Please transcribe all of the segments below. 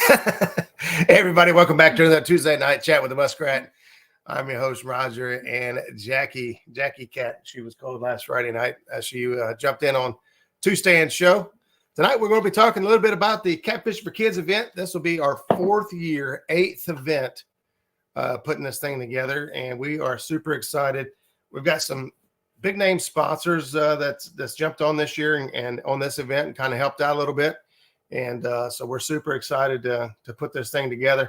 Hey everybody, welcome back to another Tuesday night chat with the Muskrat. I'm your host Roger, and Jackie Cat. She was called last Friday night. She jumped in on Tuesday and show. Tonight we're going to be talking a little bit about the Catfish for Kids event. This will be our 4th year, 8th event putting this thing together, and we are super excited. We've got some big name sponsors that's jumped on this year and on this event and kind of helped out a little bit. And so we're super excited to put this thing together.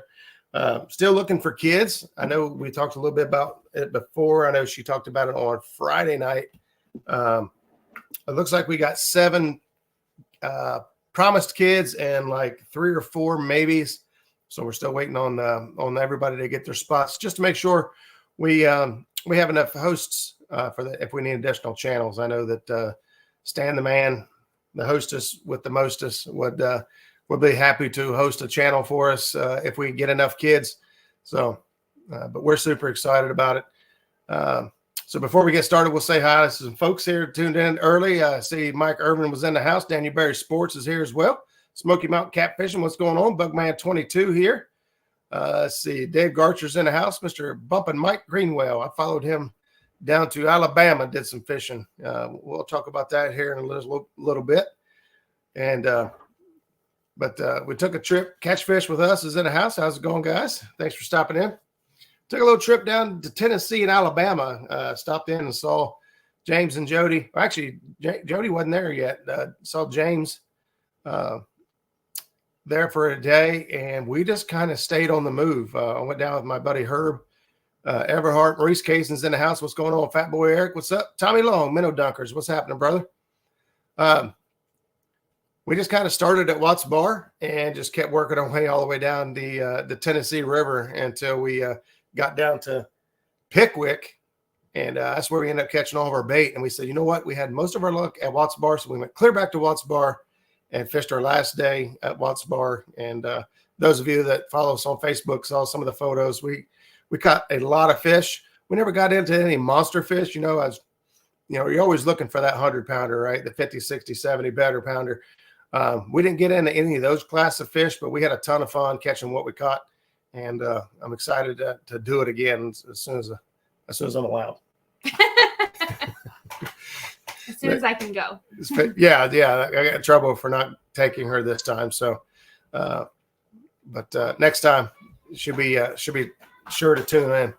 Still looking for kids. I know we talked a little bit about it before. I know she talked about it on Friday night. It looks like we got 7 promised kids and like 3 or 4 maybes. So we're still waiting on everybody to get their spots just to make sure we have enough hosts for that if we need additional channels. I know that Stan the man, the hostess with the mostest, would be happy to host a channel for us if we get enough kids. So, but we're super excited about it. So before we get started, we'll say hi to some folks here tuned in early. I see Mike Irvin was in the house. Daniel Berry Sports is here as well. Smoky Mountain Catfishing, what's going on? Bugman 22 here. Let's see, Dave Garcher's in the house. Mr. Bumpin' Mike Greenwell. I followed him down to Alabama, did some fishing. We'll talk about that here in a little bit. And but we took a trip. Catch Fish with us is in the house. How's it going, guys? Thanks for stopping in. Took a little trip down to Tennessee and Alabama. Stopped in and saw James and Jody. Well, actually, Jody wasn't there yet. Saw James there for a day, and we just kind of stayed on the move. I went down with my buddy Herb Everhart. Maurice Cason's in the house. What's going on, Fat Boy Eric? What's up? Tommy Long, Minnow Dunkers. What's happening, brother? We just kind of started at Watts Bar and just kept working our way all the way down the Tennessee River until we got down to Pickwick, and that's where we ended up catching all of our bait. And we said, you know what? We had most of our luck at Watts Bar, so we went clear back to Watts Bar and fished our last day at Watts Bar. And those of you that follow us on Facebook saw some of the photos. We caught a lot of fish. We never got into any monster fish. You're always looking for that 100-pounder, right? The 50, 60, 70 better pounder. We didn't get into any of those class of fish, but we had a ton of fun catching what we caught. And I'm excited to do it again as soon as I'm allowed. As soon as I can go. Yeah. I got in trouble for not taking her this time. So, but next time should be sure to tune in.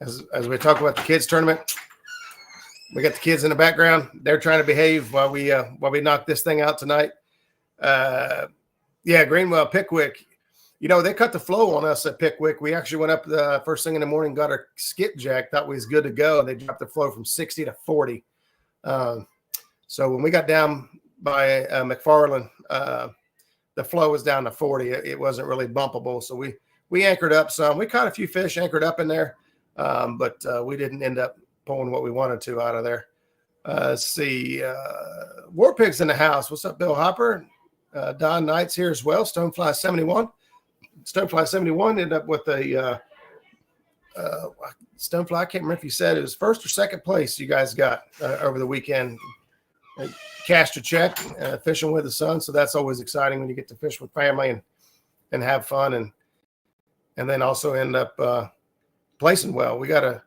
As we talk about the kids tournament, we got the kids in the background. They're trying to behave while we knock this thing out tonight. Greenwell, Pickwick. They cut the flow on us at Pickwick. We actually went up the first thing in the morning, got our skipjack, thought we was good to go. They dropped the flow from 60 to 40. So when we got down by McFarland, the flow was down to 40. It wasn't really bumpable. So we anchored up some. We caught a few fish anchored up in there, but we didn't end up pulling what we wanted to out of there. Let's see. War Pig's in the house. What's up, Bill Hopper? Don Knight's here as well. Stonefly 71. Stonefly 71 ended up with a Stonefly. I can't remember if you said it was first or second place you guys got over the weekend. Cashed a check, fishing with the son. So that's always exciting when you get to fish with family and have fun and then also end up placing well. We got a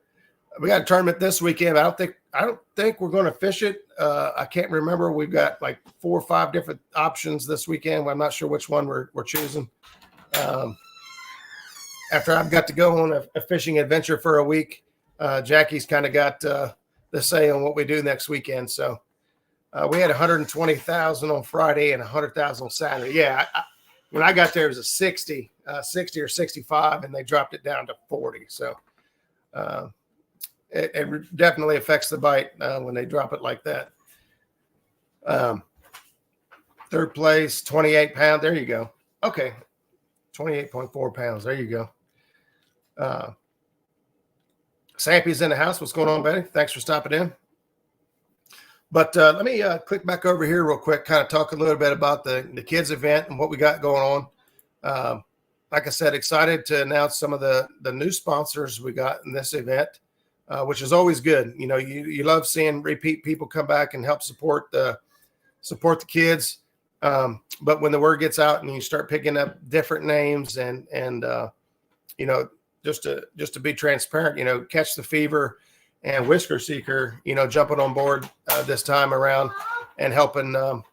tournament this weekend. I don't think we're going to fish it. I can't remember. We've got like 4 or 5 different options this weekend. I'm not sure which one we're choosing. After I've got to go on a fishing adventure for a week, Jackie's kind of got the say on what we do next weekend. So we had 120,000 on Friday and 100,000 on Saturday. Yeah, when I got there, it was a 60 or 65, and they dropped it down to 40. So it definitely affects the bite when they drop it like that. Third place, 28 pounds. There you go. Okay. 28.4 pounds. There you go. Sampy's in the house. What's going on, Betty? Thanks for stopping in. But let me click back over here real quick, kind of talk a little bit about the kids event and what we got going on. Like I said, excited to announce some of the new sponsors we got in this event, which is always good. You know, you love seeing repeat people come back and help support the kids. But when the word gets out and you start picking up different names and just to be transparent, Catch the Fever and Whisker Seeker, jumping on board this time around and helping with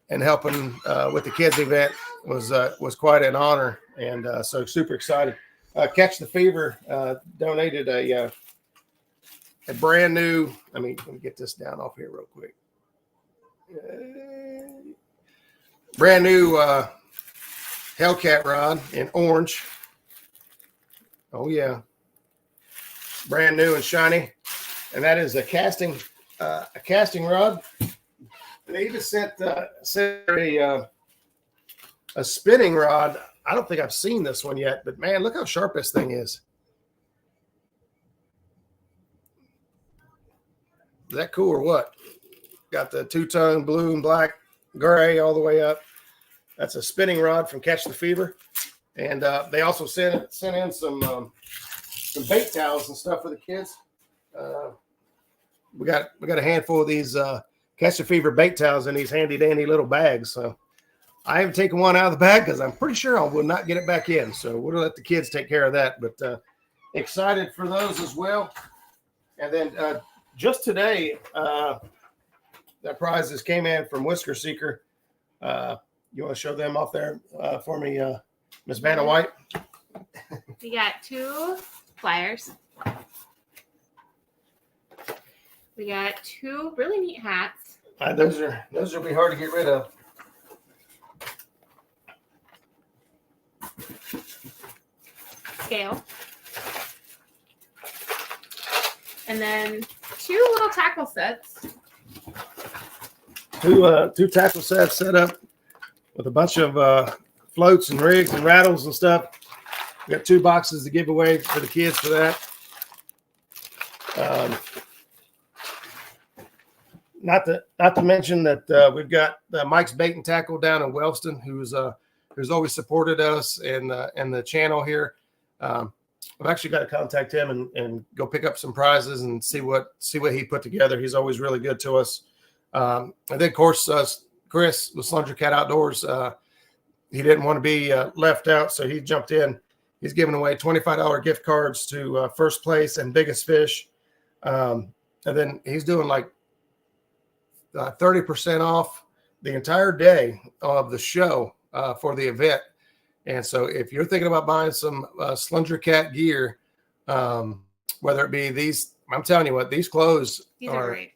the kids event was quite an honor, and so super excited. Catch the Fever donated a brand new. Let me get this down off here real quick. Brand new Hellcat rod in orange. Oh yeah, brand new and shiny, and that is a casting rod. They even sent a spinning rod. I don't think I've seen this one yet, but man, look how sharp this thing is. Is that cool or what? Got the two-tone blue and black, gray all the way up. That's a spinning rod from Catch the Fever, and they also sent in some bait towels and stuff for the kids. We got a handful of these Catch the Fever bait towels in these handy dandy little bags. So I haven't taken one out of the bag because I'm pretty sure I will not get it back in. So we'll let the kids take care of that. But excited for those as well. And then just today, that prizes came in from Whisker Seeker. You want to show them off there for me, Miss Vanna White? We got 2 flyers. We got 2 really neat hats. Those will be hard to get rid of. Scale. And then 2 little tackle sets. Two tackle sets set up with a bunch of floats and rigs and rattles and stuff. We got 2 boxes to give away for the kids for that. Not to mention that we've got Mike's Bait and Tackle down in Wellston, who's always supported us and the channel here. I've actually got to contact him and go pick up some prizes and see what he put together. He's always really good to us. And then of course Chris with Slundra Cat Outdoors, he didn't want to be left out, so he jumped in. He's giving away $25 gift cards to First Place and Biggest Fish, and then he's doing like 30% off the entire day of the show for the event. And so if you're thinking about buying some Slundra Cat gear, whether it be these, I'm telling you what, these clothes are great.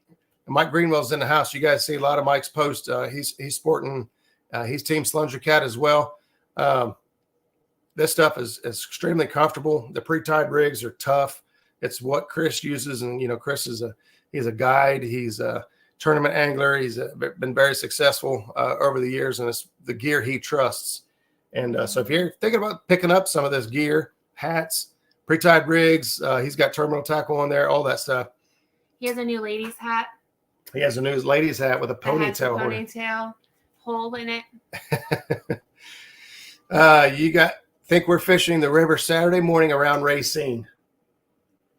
Mike Greenwell's in the house. You guys see a lot of Mike's posts. He's sporting, he's Team Slundra Cat as well. This stuff is extremely comfortable. The pre-tied rigs are tough. It's what Chris uses. And, Chris he's a guide. He's a tournament angler. He's been very successful over the years, and it's the gear he trusts. And so if you're thinking about picking up some of this gear, hats, pre-tied rigs, he's got terminal tackle on there, all that stuff. He has a new ladies hat. He has a new ladies hat with a ponytail hole in it. Think we're fishing the river Saturday morning around Racine.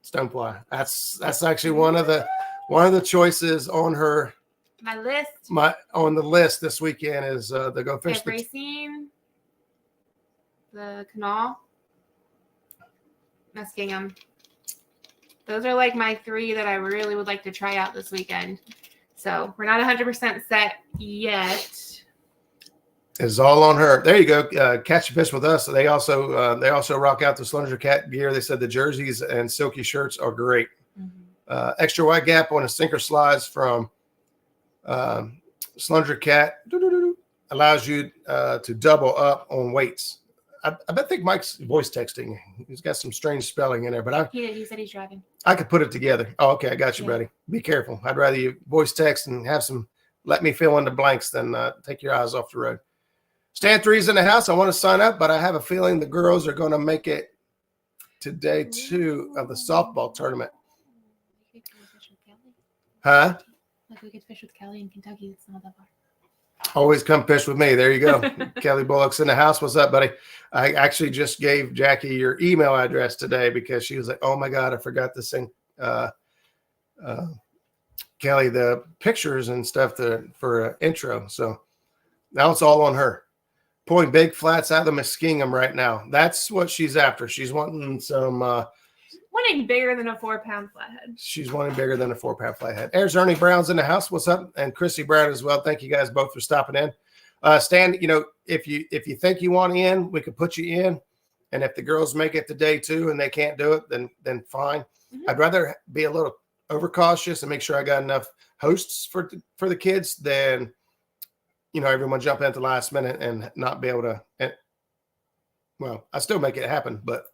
Stonefly. That's actually one of the choices on my list. On the list this weekend is to go fish the Racine, the Canal, Muskingum. Those are like my 3 that I really would like to try out this weekend. So we're not 100% set yet. It's all on her. There you go. Catch a Fish with us. They also rock out the Slundra Cat gear. They said the jerseys and silky shirts are great. Mm-hmm. Extra wide gap on a sinker slides from Slundra Cat allows you to double up on weights. I think Mike's voice texting. He's got some strange spelling in there, but he said he's driving. I could put it together. Oh, okay, I got you, buddy. Be careful. I'd rather you voice text and let me fill in the blanks than take your eyes off the road. Stand 3's in the house. I want to sign up, but I have a feeling the girls are going to make it to day 2 of the softball tournament. Huh? Like we could fish with Kelly in Kentucky. It's not that far. Always come fish with me. There you go. Kelly Bullock's in the house. What's up, buddy? I actually just gave Jackie your email address today because she was like, oh, my God, I forgot this thing. Kelly the pictures and stuff for an intro. So now it's all on her. Pulling big flats out of the Muskingum right now. That's what she's after. She's wanting some. Wanting bigger than a 4-pound flathead. She's wanting bigger than a 4-pound flathead. There's Ernie Brown's in the house. What's up? And Chrissy Brown as well. Thank you guys both for stopping in. Stan, if you think you want in, we could put you in. And if the girls make it to day 2 and they can't do it, then fine. Mm-hmm. I'd rather be a little overcautious and make sure I got enough hosts for the kids than everyone jump in at the last minute and not be able to. Well, I still make it happen, but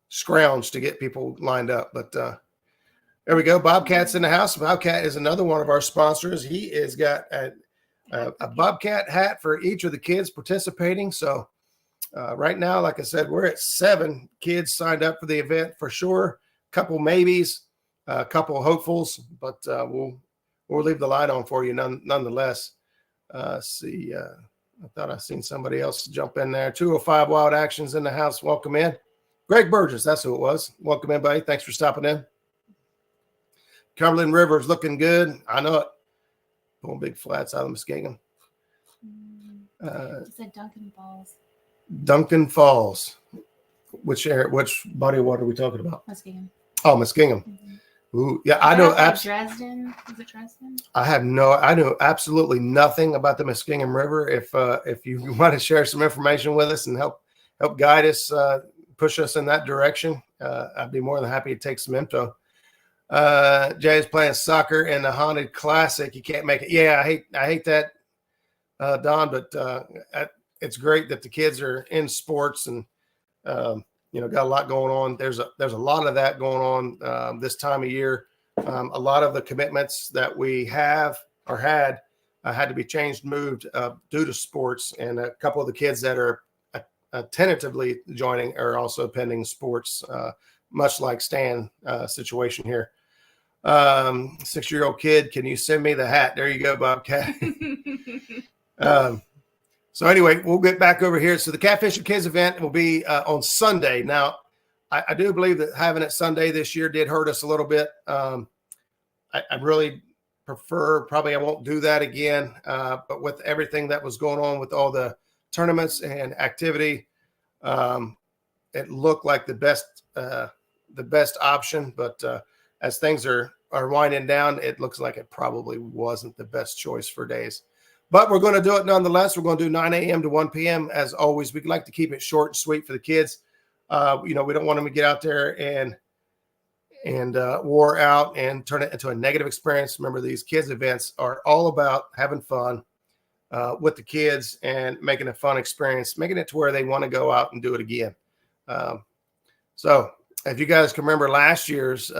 scrounge to get people lined up. But there we go. Bobcat's in the house. Bobcat is another one of our sponsors. He has got a Bobcat hat for each of the kids participating. So right now, like I said, we're at 7 kids signed up for the event for sure. A couple maybes, a couple hopefuls, but we'll leave the light on for you nonetheless. See, I thought I seen somebody else jump in there. 205 Wild Actions in the house. Welcome in. Greg Burgess, that's who it was. Welcome in, buddy. Thanks for stopping in. Cumberland River is looking good. I know it. Pulling big flats out of Muskingum. You said Duncan Falls. Duncan Falls. Which body of water are we talking about? Muskingum. Oh, Muskingum. Mm-hmm. Ooh, yeah, I know. Dresden. Is it Dresden? I know absolutely nothing about the Muskingum River. If you want to share some information with us and help guide us, push us in that direction, I'd be more than happy to take some info. Jay's playing soccer in the Haunted Classic. You can't make it. Yeah, I hate that, Don. But it's great that the kids are in sports and got a lot going on. There's a lot of that going on this time of year. A lot of the commitments that we have or had to be changed, moved due to sports, and a couple of the kids that are tentatively joining are also pending sports, much like Stan situation here. 6-year-old kid, can you send me the hat? There you go, Bobcat. So anyway, we'll get back over here. So the Katfishin Kids event will be on Sunday. Now, I do believe that having it Sunday this year did hurt us a little bit. I really prefer, probably I won't do that again. But with everything that was going on with all the tournaments and activity, it looked like the best option. But as things are winding down, it looks like it probably wasn't the best choice for days. But we're going to do it nonetheless. We're going to do 9 a.m. to 1 p.m. as always. We'd like to keep it short and sweet for the kids. We don't want them to get out there and wore out and turn it into a negative experience. Remember, these kids events are all about having fun with the kids and making a fun experience, making it to where they want to go out and do it again. So if you guys can remember last year's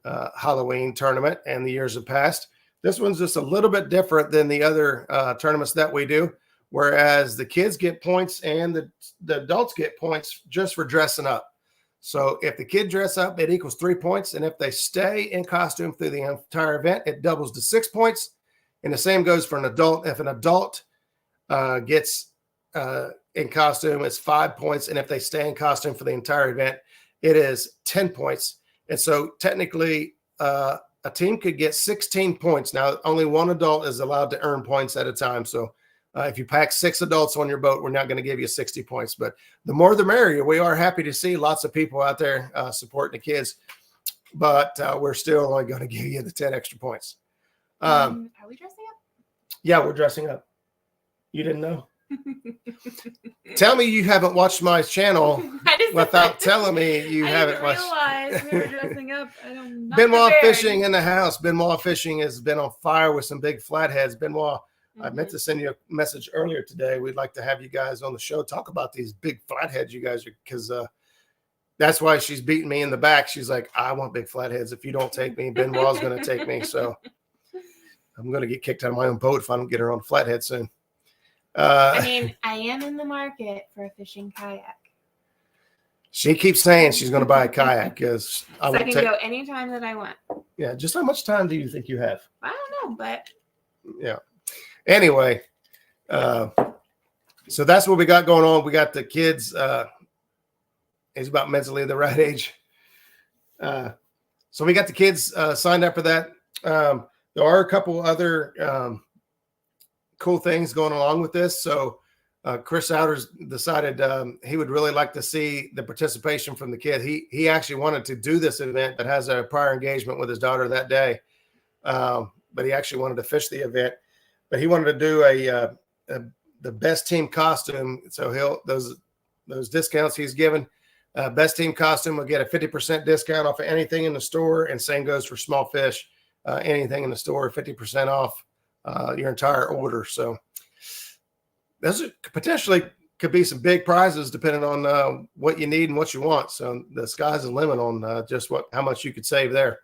Halloween tournament and the years have passed, this one's just a little bit different than the other tournaments that we do, whereas the kids get points and the adults get points just for dressing up. So if the kid dress up, it equals 3 points. And if they stay in costume through the entire event, it doubles to 6 points. And the same goes for an adult. If an adult gets in costume, it's 5 points. And if they stay in costume for the entire event, it is 10 points. And so technically, a team could get 16 points. Now, only one adult is allowed to earn points at a time. So if you pack 6 adults on your boat, we're not going to give you 60 points. But the more the merrier. We are happy to see lots of people out there supporting the kids. But we're still only going to give you the 10 extra points. Are we dressing up? Yeah, we're dressing up. You didn't know? Tell me you haven't watched my channel without telling me you haven't watched. I didn't realize we were dressing up. Benoit Fishing in the house. Benoit Fishing has been on fire with some big flatheads. Benoit, I meant to send you a message earlier today. We'd like to have you guys on the show talk about these big flatheads you guys are, because that's why she's beating me in the back. She's like, I want big flatheads. If you don't take me, Benoit's going to take me. So I'm going to get kicked out of my own boat if I don't get her on a flathead soon. I am in the market for a fishing kayak. She keeps saying she's going to buy a kayak because I can go anytime that I want. Yeah. Just how much time do you think you have? I don't know, but yeah. Anyway, so that's what we got going on. We got the kids. He's about mentally the right age. So we got the kids signed up for that. There are a couple other cool things going along with this. So Chris Outers decided he would really like to see the participation from the kid. He actually wanted to do this event, but has a prior engagement with his daughter that day. But he actually wanted to fish the event. But he wanted to do the best team costume. So those discounts he's given. Best team costume will get a 50% discount off of anything in the store, and same goes for small fish. Anything in the store, 50% off your entire order. So those potentially could be some big prizes depending on what you need and what you want. So the sky's the limit on just how much you could save there.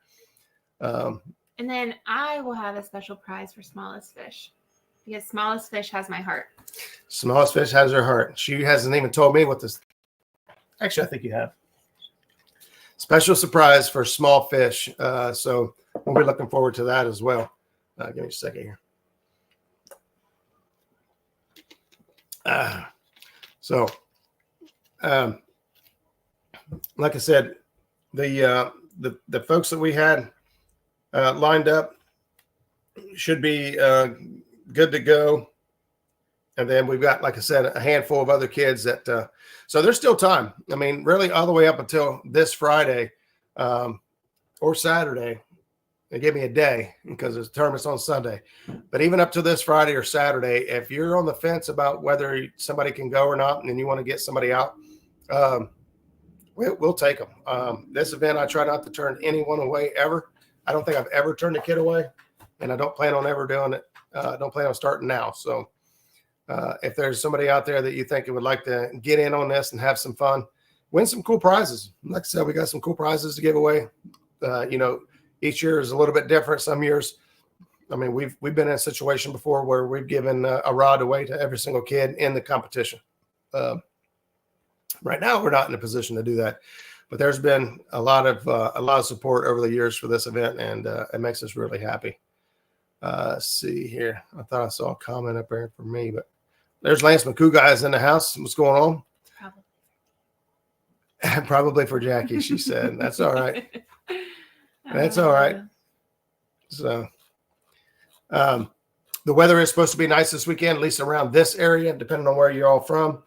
And then I will have a special prize for smallest fish, because smallest fish has my heart. Smallest fish has her heart. She hasn't even told me what this. Actually, I think you have. Special surprise for small fish. So we'll be looking forward to that as well. Give me a second here. Like I said, the folks that we had lined up should be good to go. And then we've got, like I said, a handful of other kids that so there's still time. I mean, really all the way up until this Friday or Saturday. They gave me a day because the tournament's on Sunday. But even up to this Friday or Saturday, if you're on the fence about whether somebody can go or not, and you want to get somebody out, we'll take them. This event, I try not to turn anyone away ever. I don't think I've ever turned a kid away, and I don't plan on ever doing it. I don't plan on starting now. So if there's somebody out there that you think would like to get in on this and have some fun, win some cool prizes. Like I said, we got some cool prizes to give away. Each year is a little bit different. Some years, I mean, we've been in a situation before where we've given a rod away to every single kid in the competition. Right now, we're not in a position to do that, but there's been a lot of support over the years for this event, and it makes us really happy. Let's see here. I thought I saw a comment up there for me, but there's Lance McCoo guys in the house. What's going on? Probably for Jackie, she said. That's all right. That's all right. So the weather is supposed to be nice this weekend, at least around this area, depending on where you're all from.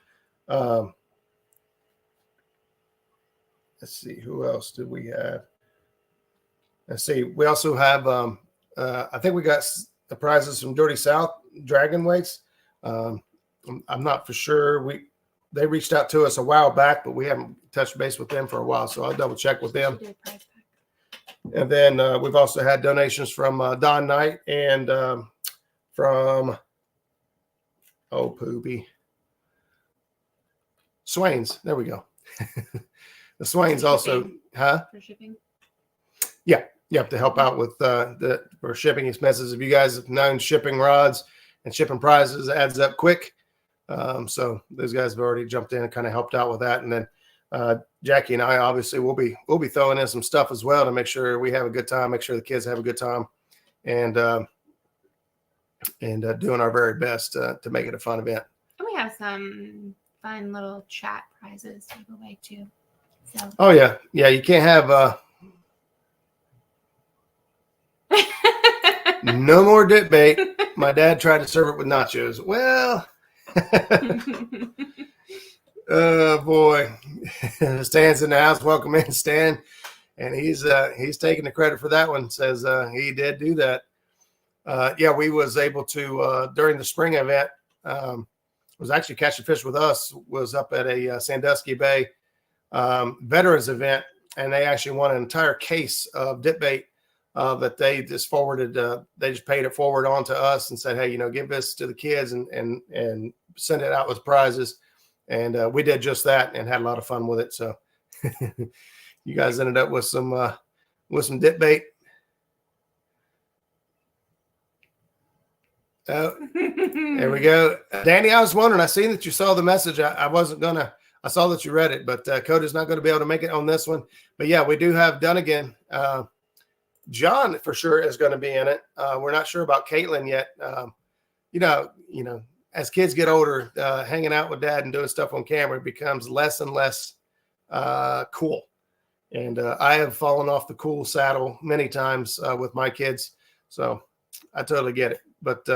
Let's see, who else do we have? Let's see. We also have, I think we got the prizes from Dirty South Dragon Weights. I'm not for sure. They reached out to us a while back, but we haven't touched base with them for a while, so I'll double check with them. And then we've also had donations from Don Knight and from Poopy Swains. There we go. The Swains also, huh? For shipping. Yeah, you have to help out with for shipping expenses. If you guys have known shipping rods and shipping prizes, it adds up quick. So those guys have already jumped in and kind of helped out with that. And then Jackie and I obviously will be throwing in some stuff as well to make sure we have a good time, make sure the kids have a good time, and doing our very best to make it a fun event. And we have some fun little chat prizes to give away too. So. Oh yeah, you can't have no more dip bait. My dad tried to serve it with nachos. Well. Oh boy. Stan's in the house. Welcome in, Stan. And he's taking the credit for that one. Says he did do that. We was able to during the spring event, was actually catching fish with us, was up at a Sandusky Bay veterans event, and they actually won an entire case of dip bait that they just forwarded. They just paid it forward on to us and said, hey, give this to the kids and send it out with prizes. And we did just that and had a lot of fun with it. So you guys ended up with some dip bait. There we go. Danny, I was wondering, I seen that you saw the message. I saw that you read it, but Coda's not going to be able to make it on this one. But yeah, we do have Dunnigan. John for sure is going to be in it. We're not sure about Caitlin yet. As kids get older, hanging out with dad and doing stuff on camera becomes less and less cool. And I have fallen off the cool saddle many times with my kids. So I totally get it. But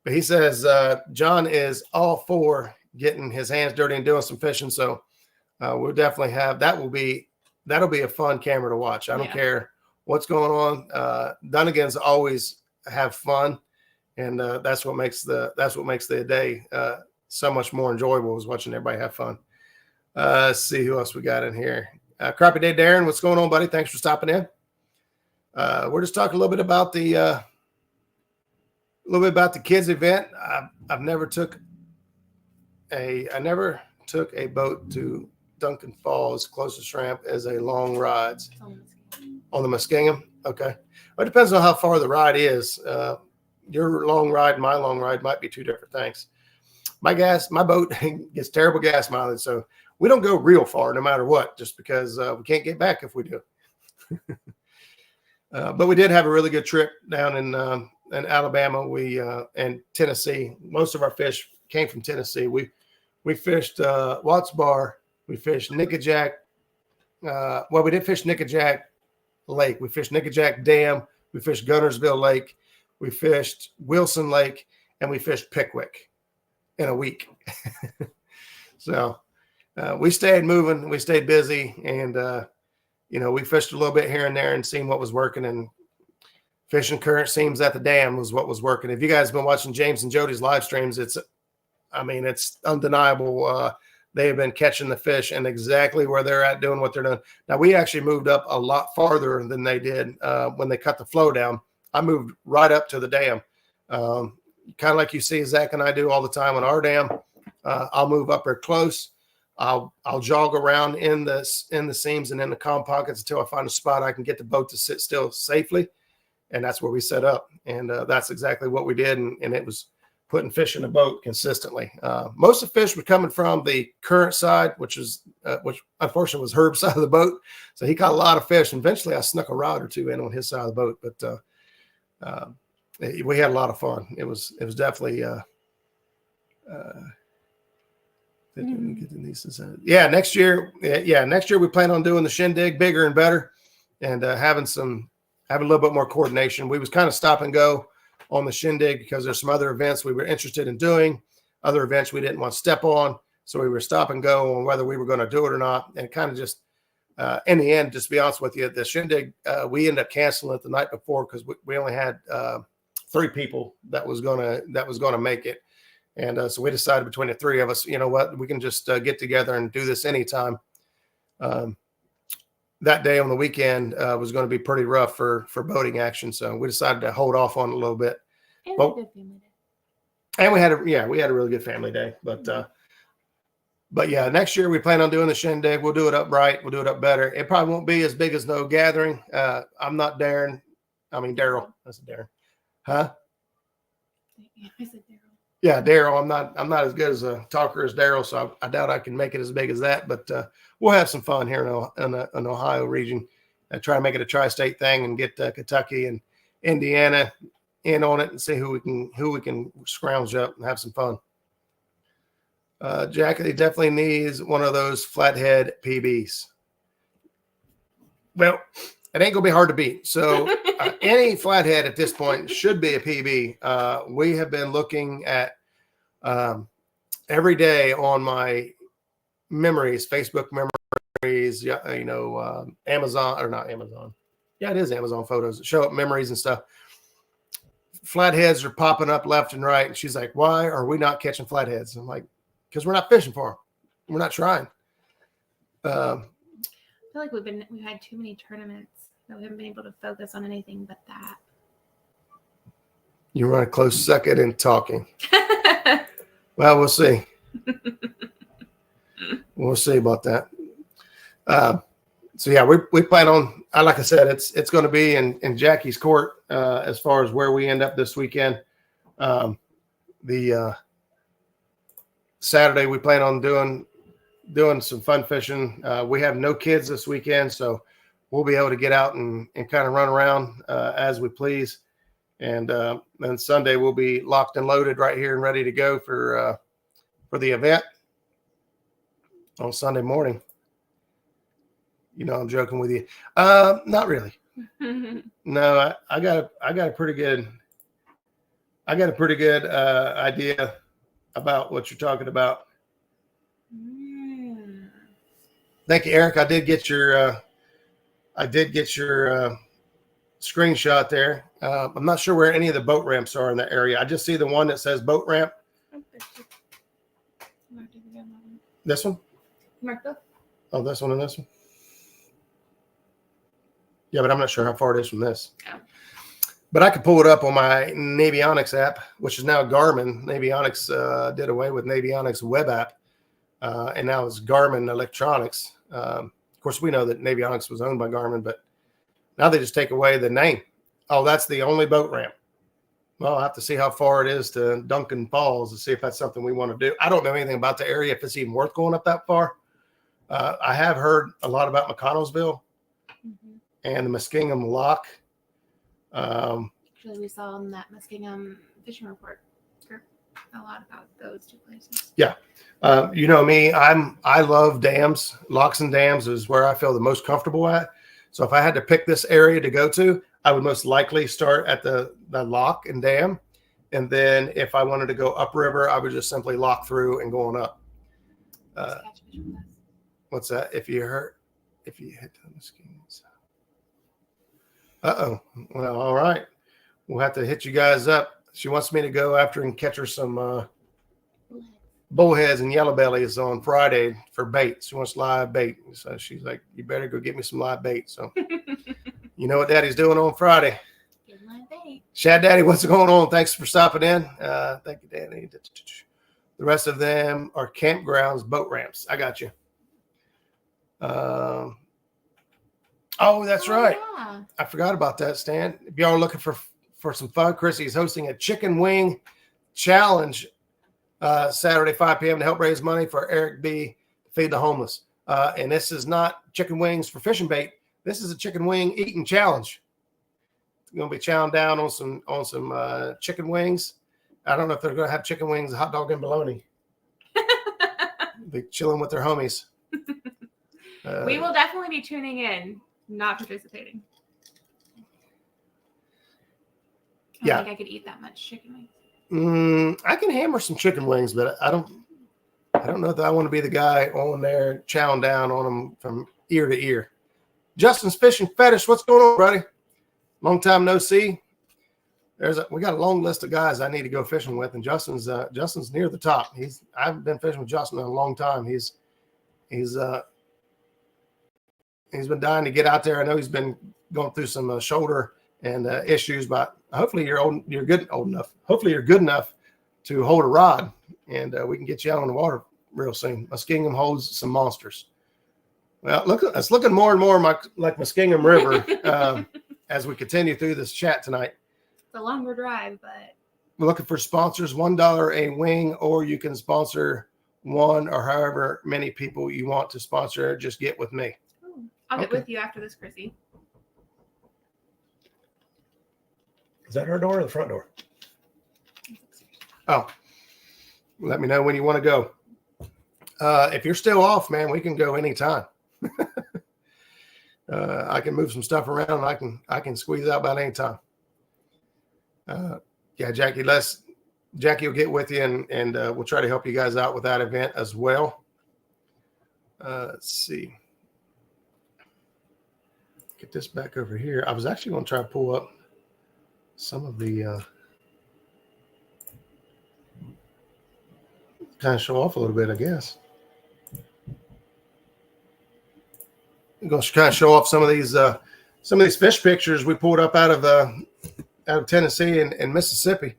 he says John is all for getting his hands dirty and doing some fishing. So we'll definitely have that'll be a fun camera to watch. I don't care what's going on. Dunnigans always have fun, and that's what makes the day so much more enjoyable, is watching everybody have fun. Let's see who else we got in here. Crappy Day Darren, what's going on, buddy? Thanks for stopping in. We're just talking a little bit about the kids event. I never took a boat to Duncan Falls. Closest ramp is a long ride on the Muskingum. Okay, well, it depends on how far the ride is. Your long ride and my long ride might be two different things. My boat gets terrible gas mileage, so we don't go real far no matter what, just because we can't get back if we do. But we did have a really good trip down in Alabama, and Tennessee. Most of our fish came from Tennessee. We fished Watts Bar. We fished Nickajack. We did fish Nickajack Lake. We fished Nickajack Dam. We fished Gunnersville Lake. We fished Wilson Lake, and we fished Pickwick in a week. So we stayed moving. We stayed busy, and we fished a little bit here and there and seen what was working. And fishing current seams at the dam was what was working. If you guys have been watching James and Jody's live streams, it's undeniable. They have been catching the fish and exactly where they're at, doing what they're doing. Now, we actually moved up a lot farther than they did when they cut the flow down. I moved right up to the dam. Kind of like you see Zach and I do all the time on our dam. I'll move up there close. I'll jog around in the seams and in the calm pockets until I find a spot I can get the boat to sit still safely. And that's where we set up. And that's exactly what we did. And it was putting fish in the boat consistently. Most of the fish were coming from the current side, which unfortunately was Herb's side of the boat. So he caught a lot of fish. And eventually I snuck a rod or two in on his side of the boat. But we had a lot of fun. It was definitely next year we plan on doing the shindig bigger and better, and having a little bit more coordination. We was kind of stop and go on the shindig because there's some other events we were interested in doing, other events we didn't want to step on, so we were stop and go on whether we were going to do it or not. And kind of just in the end, just to be honest with you, the shindig we ended up canceling it the night before because we only had 3 people that was gonna make it. And so we decided between the 3 of us, you know what, we can just get together and do this anytime. That day on the weekend was going to be pretty rough for boating action. So we decided to hold off on it a little bit. And we had a really good family day. But yeah, next year we plan on doing the shindig. We'll do it up right. We'll do it up better. It probably won't be as big as No Gathering. I'm not Darren. I mean, Daryl. That's Darren. Huh? I said Daryl. Yeah, Daryl. I'm not as good as a talker as Daryl, so I doubt I can make it as big as that. But we'll have some fun here in the Ohio region. Try to make it a tri-state thing and get Kentucky and Indiana in on it and see who we can scrounge up and have some fun. Jackie definitely needs one of those flathead PBs. Well, it ain't gonna be hard to beat. So any flathead at this point should be a PB. We have been looking at every day on my memories, Facebook memories, Amazon or not Amazon. Yeah, it is Amazon photos. Show up memories and stuff. Flatheads are popping up left and right. And she's like, why are we not catching flatheads? I'm like, because we're not fishing for them. We're not trying. I feel like we've had too many tournaments that we haven't been able to focus on anything but that. You run a close second in talking. Well, we'll see. We'll see about that. So yeah, we plan on, like I said, it's going to be in Jackie's court as far as where we end up this weekend. The Saturday we plan on doing some fun fishing. We have no kids this weekend, so we'll be able to get out and kind of run around as we please. And then Sunday we'll be locked and loaded right here and ready to go for the event on Sunday morning. You know, I'm joking with you. Not really. No, I got a pretty good idea about what you're talking about. Thank you, Eric. I did get your screenshot there. I'm not sure where any of the boat ramps are in that area. I just see the one that says boat ramp. This one? Oh, this one and this one? Yeah, but I'm not sure how far it is from this. Oh. But I could pull it up on my Navionics app, which is now Garmin. Navionics did away with Navionics web app, and now it's Garmin Electronics. Of course, we know that Navionics was owned by Garmin, but now they just take away the name. Oh, that's the only boat ramp. Well, I'll have to see how far it is to Duncan Falls to see if that's something we want to do. I don't know anything about the area, if it's even worth going up that far. I have heard a lot about McConnellsville and the Muskingum Lock. Actually, we saw on that Muskingum fishing report a lot about those two places. Yeah. You know me, I love dams. Locks and dams is where I feel the most comfortable at. So if I had to pick this area to go to, I would most likely start at the lock and dam. And then if I wanted to go upriver, I would just simply lock through and go on up. What's that? If you hit the mosquitoes. Uh-oh. Well, all right. We'll have to hit you guys up. She wants me to go after and catch her some bullheads and yellow bellies on Friday for bait. She wants live bait. So she's like, you better go get me some live bait. So you know what Daddy's doing on Friday. Get live bait. Shad Daddy, what's going on? Thanks for stopping in. Thank you, Daddy. The rest of them are campgrounds, boat ramps. I got you. Oh, that's right. Yeah. I forgot about that, Stan. If y'all are looking for some fun, Chrissy is hosting a chicken wing challenge Saturday, 5 p.m. to help raise money for Eric B. to feed the homeless. And this is not chicken wings for fishing bait. This is a chicken wing eating challenge. It's going to be chowing down on some chicken wings. I don't know if they're going to have chicken wings, hot dog, and bologna. Be chilling with their homies. We will definitely be tuning in, not participating. I don't think I could eat that much chicken wings. I can hammer some chicken wings, but I don't know that I want to be the guy on there chowing down on them from ear to ear. Justin's Fishing Fetish, what's going on, buddy? Long time no see. We got a long list of guys I need to go fishing with, and Justin's near the top. I haven't been fishing with Justin in a long time. He's been dying to get out there. I know he's been going through some shoulder and issues, but hopefully you're good enough to hold a rod, and we can get you out on the water real soon. Muskingum holds some monsters. Well, it's looking more and more like Muskingum River as we continue through this chat tonight. It's a longer drive, but we're looking for sponsors. $1 a wing, or you can sponsor one or however many people you want to sponsor. Just get with me. I'll get with you after this, Chrissy. Is that her door or the front door? Oh, let me know when you want to go. If you're still off, man, we can go anytime. I can move some stuff around. I can squeeze out about any time. Yeah, Jackie, Jackie will get with you and we'll try to help you guys out with that event as well. Let's see. Get this back over here. I was actually going to try to pull up some of the kind of show off a little bit, I guess. I'm going to kind of show off some of these fish pictures we pulled up out of Tennessee and Mississippi.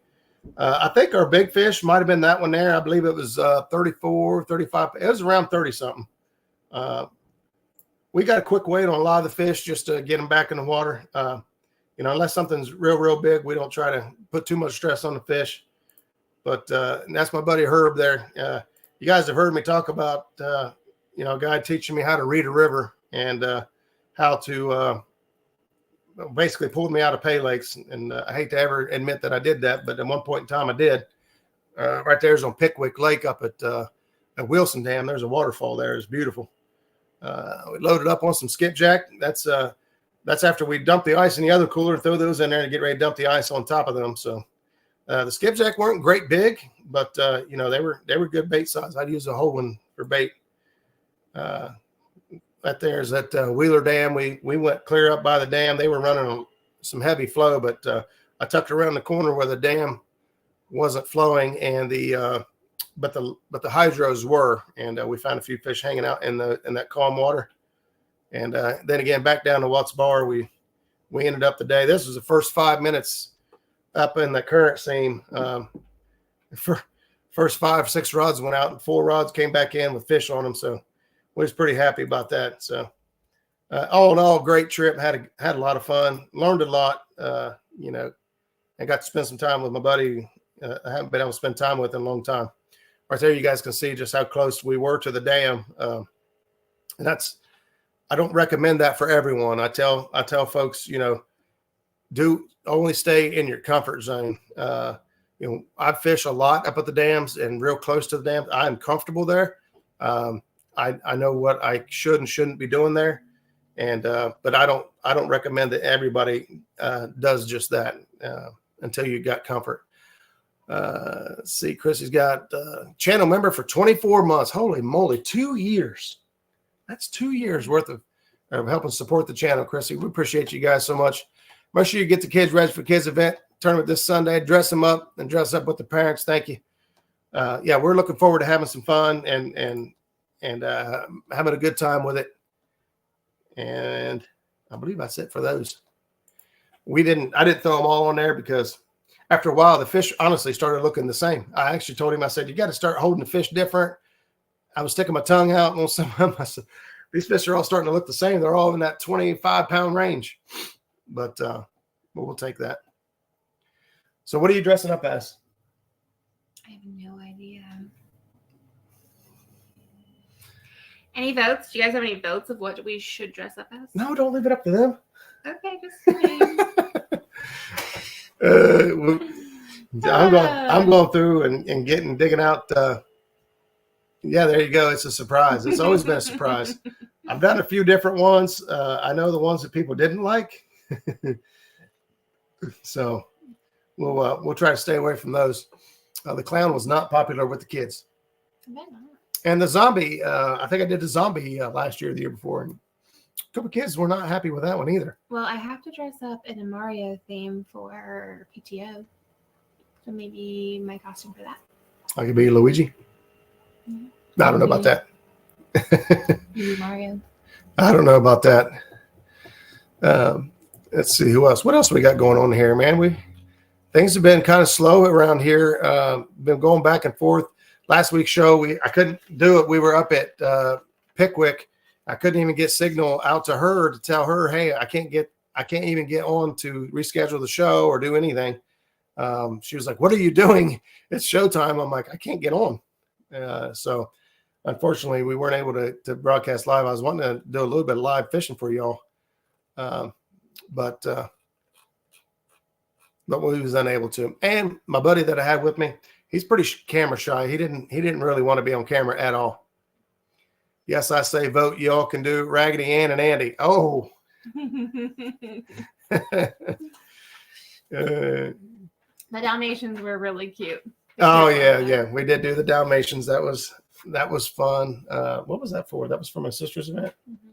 I think our big fish might have been that one there. I believe it was 34, 35. It was around 30 something. We got a quick wait on a lot of the fish just to get them back in the water. Unless something's real big, we don't try to put too much stress on the fish. But that's my buddy Herb there. You guys have heard me talk about, a guy teaching me how to read a river and how to basically pulled me out of pay lakes. And I hate to ever admit that I did that, but at one point in time I did. Right there's on Pickwick Lake up at Wilson Dam. There's a waterfall there. It's beautiful. We loaded up on some skipjack. That's after we dump the ice in the other cooler, throw those in there and get ready to dump the ice on top of them. So the skipjack weren't great big, but they were good bait size. I'd use a whole one for bait. Right there is that Wheeler Dam. We went clear up by the dam. They were running some heavy flow, but I tucked around the corner where the dam wasn't flowing, and but the hydros were, and we found a few fish hanging out in that calm water. And then again, back down to Watts Bar, we ended up the day. This was the first 5 minutes up in the current seam. First 5, 6 rods went out, and 4 rods came back in with fish on them. So we was pretty happy about that. So all in all, great trip. Had a lot of fun. Learned a lot. I got to spend some time with my buddy. I haven't been able to spend time with in a long time. Right there, you guys can see just how close we were to the dam. And I don't recommend that for everyone. I tell folks, do only stay in your comfort zone. I fish a lot up at the dams and real close to the dams. I'm comfortable there. I know what I should and shouldn't be doing there. And, but I don't recommend that everybody does just that until you got comfort. Let's see, Chrissy's got channel member for 24 months. Holy moly, 2 years. That's 2 years worth of helping support the channel, Chrissy. We appreciate you guys so much. Make sure you get the kids ready for kids event tournament this Sunday. Dress them up and dress up with the parents. Thank you. We're looking forward to having some fun and having a good time with it. And I believe that's it for those. I didn't throw them all on there because after a while, the fish honestly started looking the same. I actually told him, I said, you got to start holding the fish different. I was sticking my tongue out on some of them. I said, these fish are all starting to look the same. They're all in that 25-pound range. But we'll take that. So what are you dressing up as? I have no idea. Any votes? Do you guys have any votes of what we should dress up as? No, don't leave it up to them. Okay, just kidding. I'm going through and digging out. There you go. It's a surprise. It's always been a surprise. I've done a few different ones. I know the ones that people didn't like. So we'll try to stay away from those. The clown was not popular with the kids. And the zombie, I think I did the zombie last year, the year before. And a couple kids were not happy with that one either. Well, I have to dress up in a Mario theme for PTO. So maybe my costume for that. I could be Luigi. Mm-hmm. I don't know about that. Mario. I don't know about that. Let's see who else. What else we got going on here, man? Things have been kind of slow around here. Been going back and forth. Last week's show, I couldn't do it. We were up at Pickwick. I couldn't even get signal out to her to tell her, hey, I can't even get on to reschedule the show or do anything. She was like, what are you doing? It's showtime. I'm like, I can't get on. So unfortunately we weren't able to broadcast live. I was wanting to do a little bit of live fishing for y'all. But we was unable to. And my buddy that I had with me, he's pretty camera shy. He didn't really want to be on camera at all. Yes, I say vote. Y'all can do Raggedy Ann and Andy. Oh. The Dalmatians were really cute. Oh yeah. We did do the Dalmatians. That was fun. What was that for? That was for my sister's event. Mm-hmm.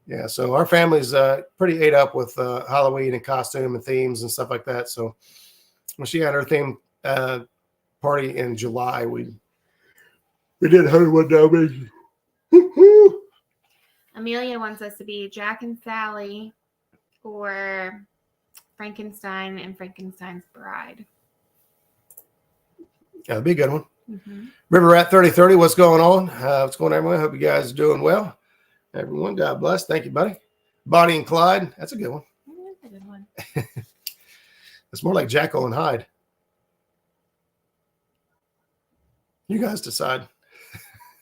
Yeah. So our family's pretty ate up with Halloween and costume and themes and stuff like that. So when she had her theme party in July, we did 101 Dalmatians. Amelia wants us to be Jack and Sally or Frankenstein and Frankenstein's Bride. That'd be a good one. Mm-hmm. River Rat 3030, what's going on? What's going on, everyone? Hope you guys are doing well. Everyone, God bless. Thank you, buddy. Bonnie and Clyde, that's a good one. That's a good one. It's more like Jekyll and Hyde. You guys decide.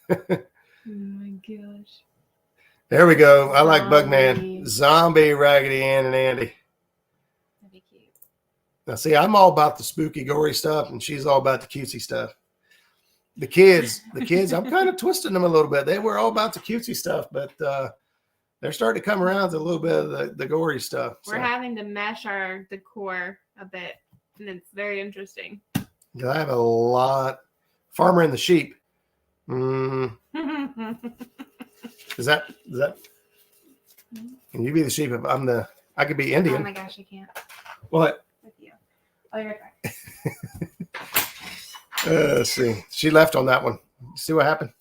Oh my gosh. There we go. I like Bugman. Zombie, Raggedy Ann, and Andy. That'd be cute. Now, see, I'm all about the spooky, gory stuff, and she's all about the cutesy stuff. the kids, I'm kind of twisting them a little bit. They were all about the cutesy stuff, but they're starting to come around to a little bit of the gory stuff. We're having to mesh our decor a bit, and it's very interesting. I have a lot. Farmer and the sheep. Is that? Can you be the sheep if I could be Indian? Oh my gosh, I can't. What? With you. Oh, you're right. Let's see. She left on that one. See what happened?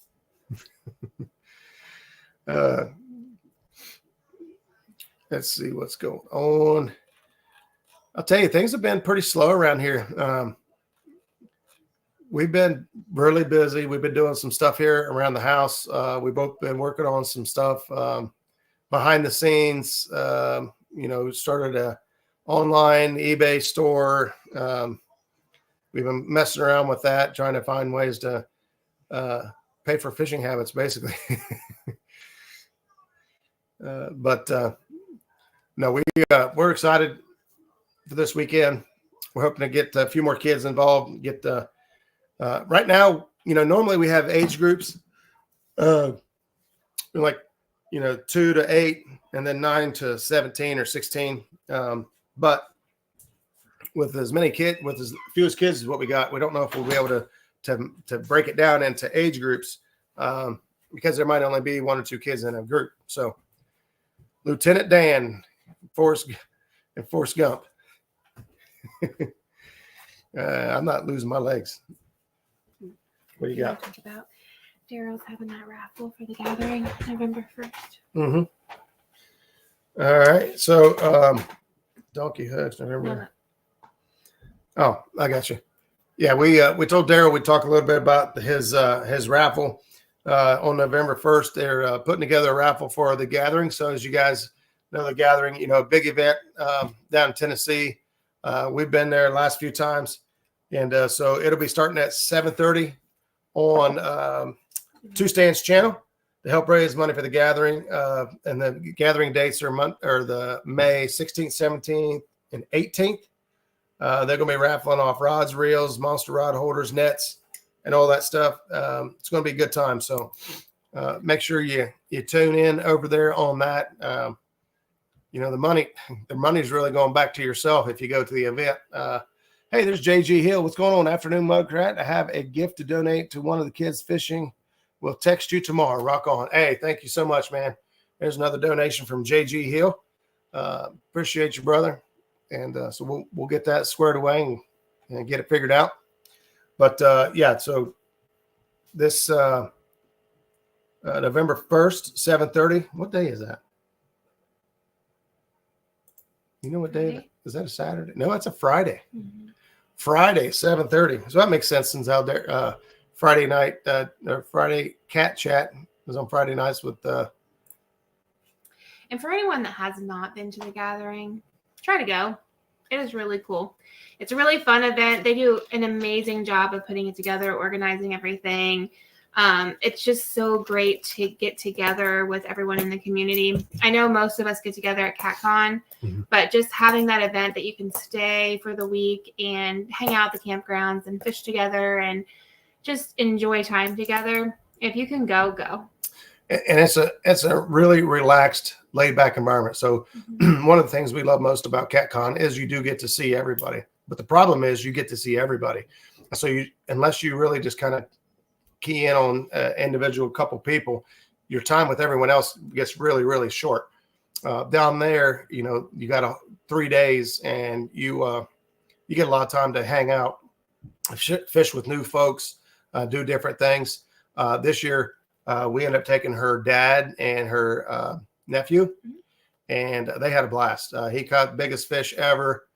Let's see what's going on. I'll tell you, things have been pretty slow around here. We've been really busy. We've been doing some stuff here around the house. We've both been working on some stuff behind the scenes. Started a online eBay store. We've been messing around with that, trying to find ways to pay for fishing habits, basically. No, we're excited for this weekend. We're hoping to get a few more kids involved. Get the right now, normally we have age groups, like 2 to 8, and then 9 to 17 or 16. But with as few as kids as what we got, we don't know if we'll be able to break it down into age groups because there might only be 1 or 2 kids in a group. So Lieutenant Dan, Forrest Gump. I'm not losing my legs. What do you got? Talk about Daryl's having that raffle for the gathering November 1st. Mm-hmm. All right. So Donkey Hooks, November. Oh, I got you. Yeah, we told Daryl we'd talk a little bit about his raffle on November 1st. They're putting together a raffle for the gathering. So as you guys know, the gathering, a big event down in Tennessee. We've been there the last few times, and so it'll be starting at 7:30 on Two Stands channel to help raise money for the gathering. And the gathering dates are the May 16th, 17th, and 18th. They're going to be raffling off rods, reels, monster rod holders, nets, and all that stuff. It's going to be a good time. So make sure you tune in over there on that. The money's really going back to yourself if you go to the event. Hey, there's JG Hill. What's going on? Afternoon, Muskrat. I have a gift to donate to one of the kids fishing. We'll text you tomorrow. Rock on. Hey, thank you so much, man. There's another donation from JG Hill. Appreciate you, brother. And so we'll get that squared away and get it figured out. But so this November 1st, 7:30. What day is that? You know what day? Is that a Saturday? No, it's a Friday. Mm-hmm. Friday, 7:30. So that makes sense since out there Friday night, Friday cat chat was on Friday nights with. And for anyone that has not been to the gathering, try to go. It is really cool. It's a really fun event. They do an amazing job of putting it together, organizing everything. It's just so great to get together with everyone in the community. I know most of us get together at CatCon, mm-hmm. but just having that event that you can stay for the week and hang out at the campgrounds and fish together and just enjoy time together. If you can go. And it's a really relaxed, laid back environment. So mm-hmm. One of the things we love most about CatCon is you do get to see everybody. But the problem is you get to see everybody. So unless you really just kind of key in on individual couple people, your time with everyone else gets really, really short. Down there, you got 3 days and you get a lot of time to hang out, fish with new folks, do different things. This year, we ended up taking her dad and her nephew, and they had a blast. He caught the biggest fish ever.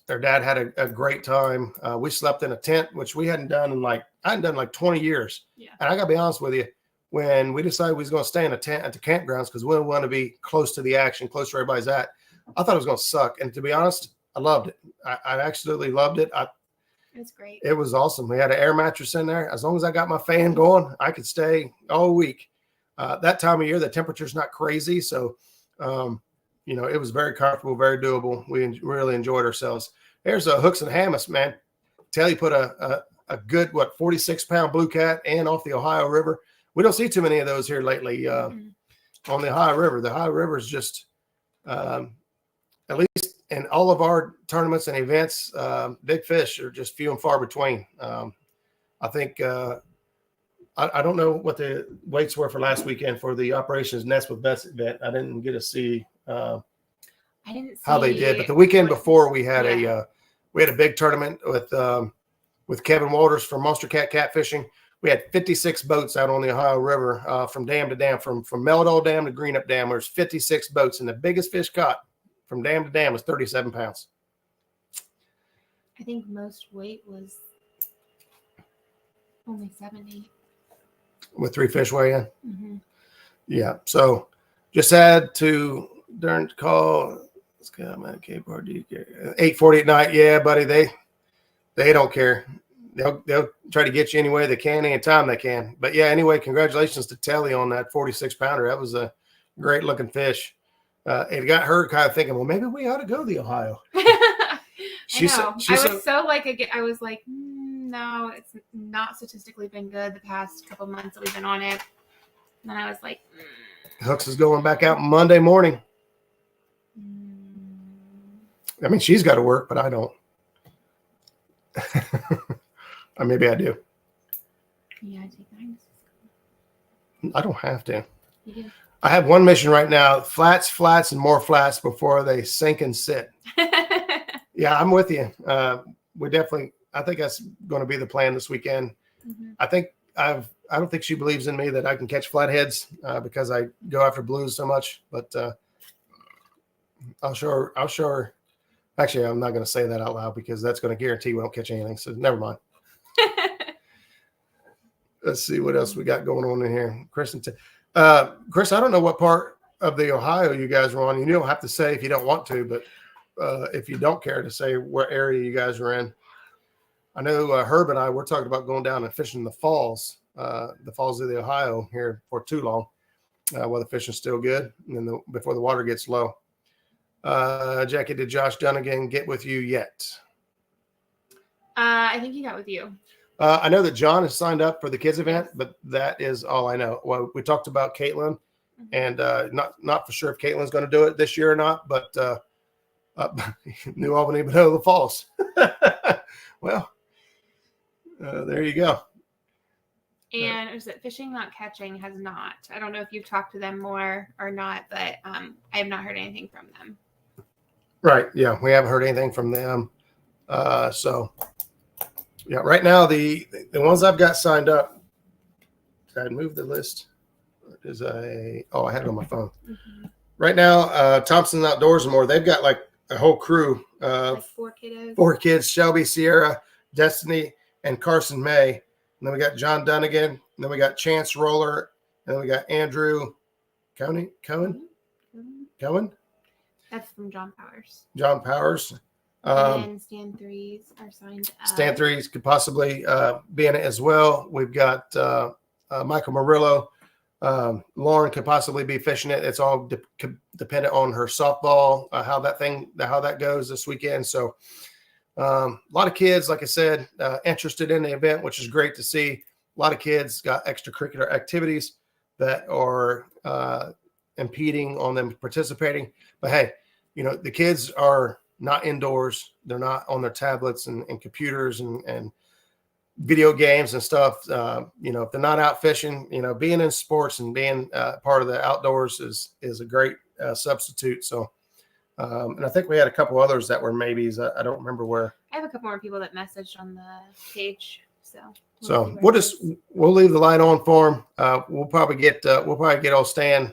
Their dad had a great time. We slept in a tent, which we hadn't done in like 20 years. Yeah. And I got to be honest with you, when we decided we was going to stay in a tent at the campgrounds because we want to be close to the action, close to where everybody's at, I thought it was going to suck. And to be honest, I loved it. I absolutely loved it. It's great. It was awesome. We had an air mattress in there. As long as I got my fan going, I could stay all week. That time of year, the temperature's not crazy. So, it was very comfortable, very doable. We really enjoyed ourselves. There's a hooks and hammocks, man. Tell you put a a good 46-pound blue cat and off the Ohio River. We don't see too many of those here lately on the Ohio River. The Ohio River is just at least in all of our tournaments and events, big fish are just few and far between. I think I don't know what the weights were for last weekend for the Operations Nest with Best event. I didn't get to see I didn't see how they did, but the weekend before we had a big tournament with Kevin Walters from Monster Cat Catfishing. We had 56 boats out on the Ohio River from dam to dam, from Meladol Dam to Greenup Dam. There's 56 boats, and the biggest fish caught from dam to dam was 37 pounds. I think most weight was only 70. With 3 fish weigh in. Mm-hmm. Yeah. So just add to during the call. Let's go, man. Kboard, do you care? 8:40 at night. Yeah, buddy. They don't care. They'll try to get you any way they can, anytime they can. But yeah, anyway, congratulations to Telly on that 46-pounder. That was a great looking fish. It got her kind of thinking, well, maybe we ought to go to the Ohio. I was like, no, it's not statistically been good the past couple months that we've been on it. And then I was like, Hooks is going back out Monday morning. I mean, she's got to work, but I don't. Or maybe I do. Yeah, I take mine. I don't have to. You do. I have one mission right now: flats, and more flats before they sink and sit. Yeah, I'm with you. We definitely. I think that's going to be the plan this weekend. Mm-hmm. I don't think she believes in me that I can catch flatheads because I go after blues so much. But I'll show her. Actually, I'm not going to say that out loud because that's going to guarantee we don't catch anything. So never mind. Let's see what else we got going on in here. Chris, Chris, I don't know what part of the Ohio you guys were on. You don't have to say if you don't want to, but if you don't care to say what area you guys were in. I know Herb and I were talking about going down and fishing the falls of the Ohio here for too long, while the fishing's still good and then before the water gets low. Jackie, did Josh Dunnigan get with you yet? I think he got with you. I know that John has signed up for the kids event, but that is all I know. Well, we talked about Caitlin, and not for sure if Caitlin's going to do it this year or not, but New Albany, Bonilla Falls. Well, there you go. And is it Fishing Not Catching has not. I don't know if you've talked to them more or not, but I have not heard anything from them. Right. Yeah, we haven't heard anything from them. So, yeah, right now the ones I've got signed up. Did I move the list? I had it on my phone. Mm-hmm. Right now, Thompson Outdoors and more. They've got like a whole crew. Like 4 kiddos. 4 kids: Shelby, Sierra, Destiny, and Carson May. And then we got John Dunnigan. And then we got Chance Roller. And then we got Andrew Cohen. That's from John Powers. John Powers. And Stand 3s are signed up. Stand 3s could possibly be in it as well. We've got Michael Murillo. Lauren could possibly be fishing it. It's all dependent on her softball, how that goes this weekend. So a lot of kids, like I said, interested in the event, which is great to see. A lot of kids got extracurricular activities that are impeding on them participating. But hey, the kids are not indoors. They're not on their tablets and computers and video games and stuff. If they're not out fishing, being in sports and being part of the outdoors is a great substitute. So, and I think we had a couple others that were maybes. I don't remember where. I have a couple more people that messaged on the page. So we'll leave the light on for them. We'll probably get old Stan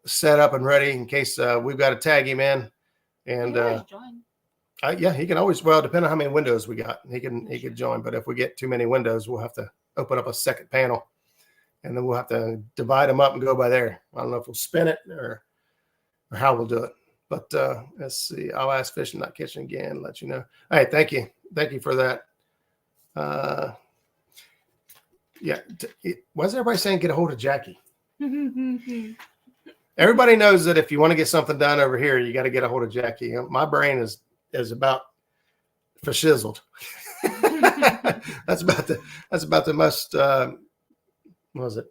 set up and ready in case we've got to tag him in. And he can always, depending on how many windows we got, he could join. But if we get too many windows, we'll have to open up a second panel, and then we'll have to divide them up and go by there. I don't know if we'll spin it or how we'll do it. But let's see. I'll ask Fishing Not Catching again. Let you know. Hey, thank you for that. Why is everybody saying get a hold of Jackie? Everybody knows that if you want to get something done over here, you got to get a hold of Jackie. My brain is about fashizzled. That's about the most what was it?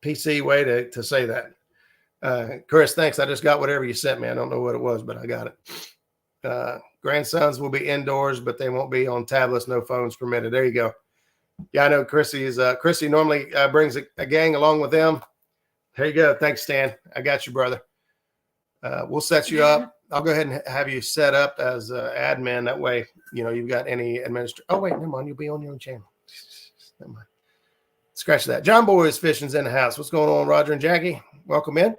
PC way to say that. Chris, thanks. I just got whatever you sent me. I don't know what it was, but I got it. Grandsons will be indoors, but they won't be on tablets. No phones permitted. There you go. Yeah, I know Chrissy normally brings a gang along with them. There you go. Thanks, Stan. I got you, brother. We'll set you up. I'll go ahead and have you set up as admin. That way, you've got any Oh, wait, never mind. You'll be on your own channel. Never mind. Scratch that. John Boy's Fishing's in the house. What's going on, Roger and Jackie? Welcome in.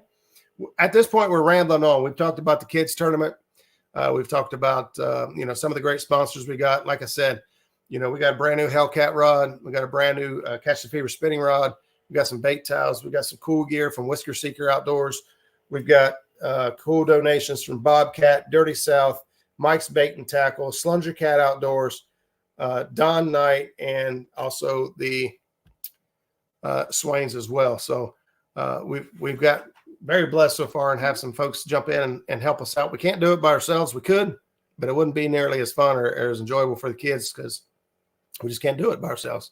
At this point, we're rambling on. We've talked about the kids tournament. We've talked about, some of the great sponsors we got. Like I said, we got a brand new Hellcat rod. We got a brand new Catch the Fever spinning rod. We got some bait towels. We got some cool gear from Whisker Seeker Outdoors. We've got cool donations from Bobcat, Dirty South, Mike's Bait and Tackle, Slunger Cat Outdoors, Don Knight, and also the Swains as well. So we've got very blessed so far and have some folks jump in and help us out. We can't do it by ourselves. We could, but it wouldn't be nearly as fun or as enjoyable for the kids because we just can't do it by ourselves.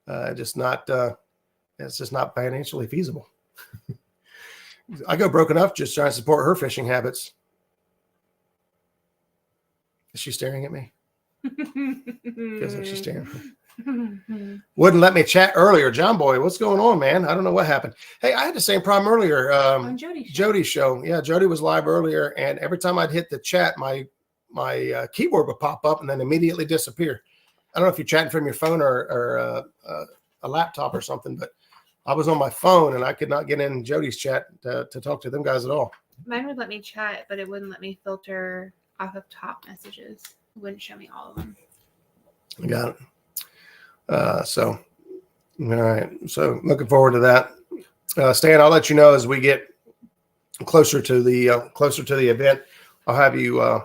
It's just not financially feasible. I go broke enough just trying to support her fishing habits. Is she staring at me? Feels like she's staring. Wouldn't let me chat earlier. John Boy, what's going on, man? I don't know what happened. Hey, I had the same problem earlier. On Jody's show. Yeah, Jody was live earlier, and every time I'd hit the chat, my keyboard would pop up and then immediately disappear. I don't know if you're chatting from your phone or a laptop or something, but I was on my phone and I could not get in Jody's chat to talk to them guys at all. Mine would let me chat, but it wouldn't let me filter off of top messages. It wouldn't show me all of them. I got it. All right. So looking forward to that. Stan, I'll let you know as we get closer to the event. I'll have you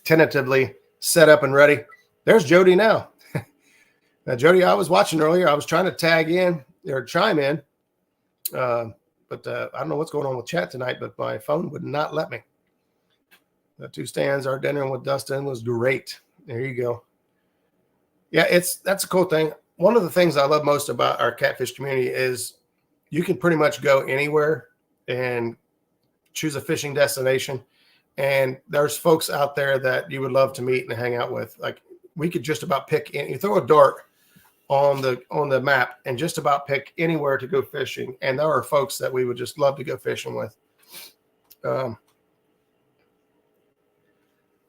tentatively set up and ready. There's Jody now. Now, Jody, I was watching earlier. I was trying to tag in or chime in, but I don't know what's going on with chat tonight, but my phone would not let me. The two stands, our dinner with Dustin was great. There you go. Yeah, that's a cool thing. One of the things I love most about our catfish community is you can pretty much go anywhere and choose a fishing destination. And there's folks out there that you would love to meet and hang out with. Like we could just about pick you throw a dart on the map and just about pick anywhere to go fishing. And there are folks that we would just love to go fishing with.